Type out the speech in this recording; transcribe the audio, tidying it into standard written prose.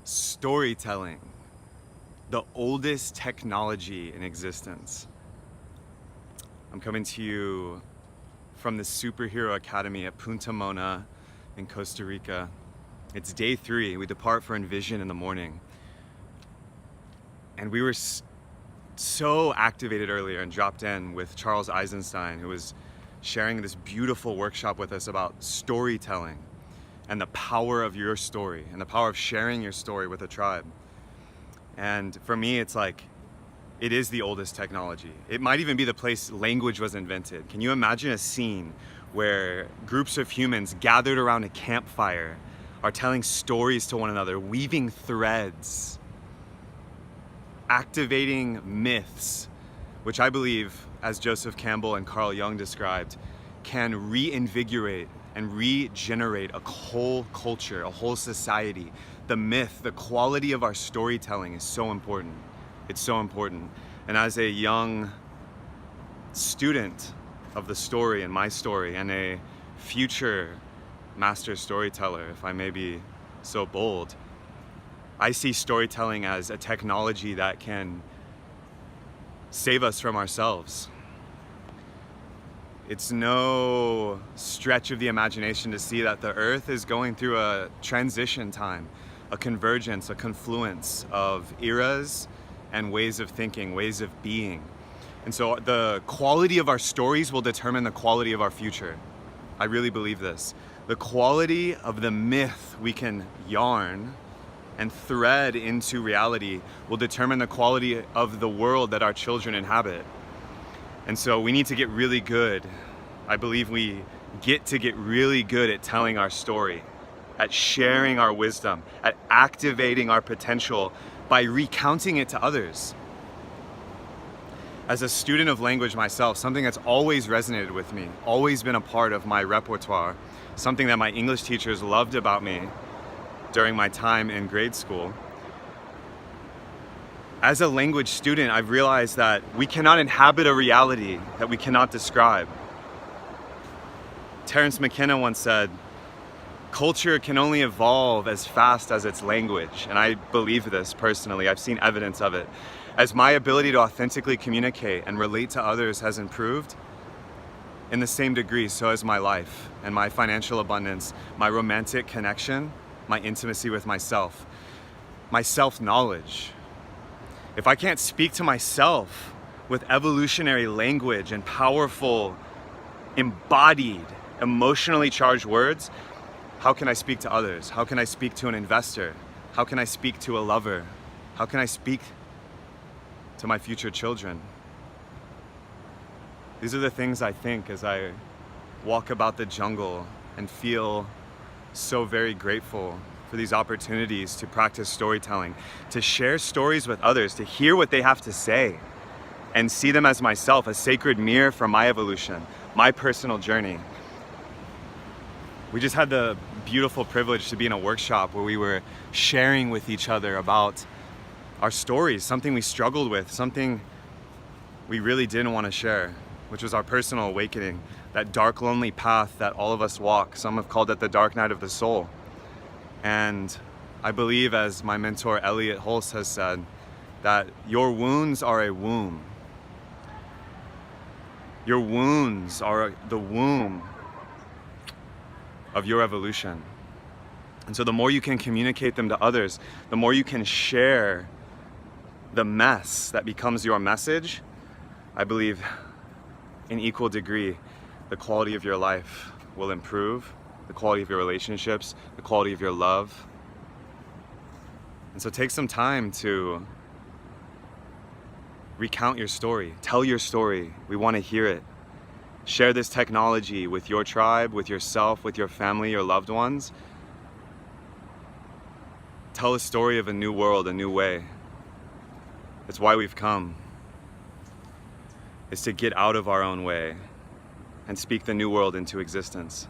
Storytelling, the oldest technology in existence. I'm coming to you from the Superhero Academy at Punta Mona in Costa Rica. It's day 3. We depart for Envision in the morning. And we were so activated earlier and dropped in with Charles Eisenstein, who was sharing this beautiful workshop with us about storytelling and the power of your story and the power of sharing your story with a tribe. And for me, it's like, it is the oldest technology. It might even be the place language was invented. Can you imagine a scene where groups of humans gathered around a campfire are telling stories to one another, weaving threads, activating myths, which I believe, as Joseph Campbell and Carl Jung described, can reinvigorate and regenerate a whole culture, a whole society. The myth, the quality of our storytelling is so important. It's so important. And as a young student of the story and my story, and a future master storyteller, if I may be so bold, I see storytelling as a technology that can save us from ourselves. It's no stretch of the imagination to see that the earth is going through a transition time, a convergence, a confluence of eras and ways of thinking, ways of being. And so the quality of our stories will determine the quality of our future. I really believe this. The quality of the myth we can yarn and thread into reality will determine the quality of the world that our children inhabit. And so we need to get really good. I believe we get really good at telling our story, at sharing our wisdom, at activating our potential by recounting it to others. As a student of language myself, something that's always resonated with me, always been a part of my repertoire, something that my English teachers loved about me during my time in grade school. As a language student, I've realized that we cannot inhabit a reality that we cannot describe. Terence McKenna once said, culture can only evolve as fast as its language. And I believe this personally. I've seen evidence of it. As my ability to authentically communicate and relate to others has improved, in the same degree, so has my life and my financial abundance, my romantic connection, my intimacy with myself, my self-knowledge. If I can't speak to myself with evolutionary language and powerful, embodied, emotionally charged words, how can I speak to others? How can I speak to an investor? How can I speak to a lover? How can I speak to my future children? These are the things I think as I walk about the jungle and feel so very grateful for these opportunities to practice storytelling, to share stories with others, to hear what they have to say, and see them as myself, a sacred mirror for my evolution, my personal journey. We just had the beautiful privilege to be in a workshop where we were sharing with each other about our stories, something we struggled with, something we really didn't want to share, which was our personal awakening, that dark, lonely path that all of us walk. Some have called it the dark night of the soul. And I believe, as my mentor Elliot Hulse has said, that your wounds are a womb. Your wounds are the womb of your evolution. And so the more you can communicate them to others, the more you can share the mess that becomes your message, I believe in equal degree, the quality of your life will improve, the quality of your relationships, the quality of your love. And so take some time to recount your story, tell your story. We want to hear it. Share this technology with your tribe, with yourself, with your family, your loved ones. Tell a story of a new world, a new way. It's why we've come. It's to get out of our own way and speak the new world into existence.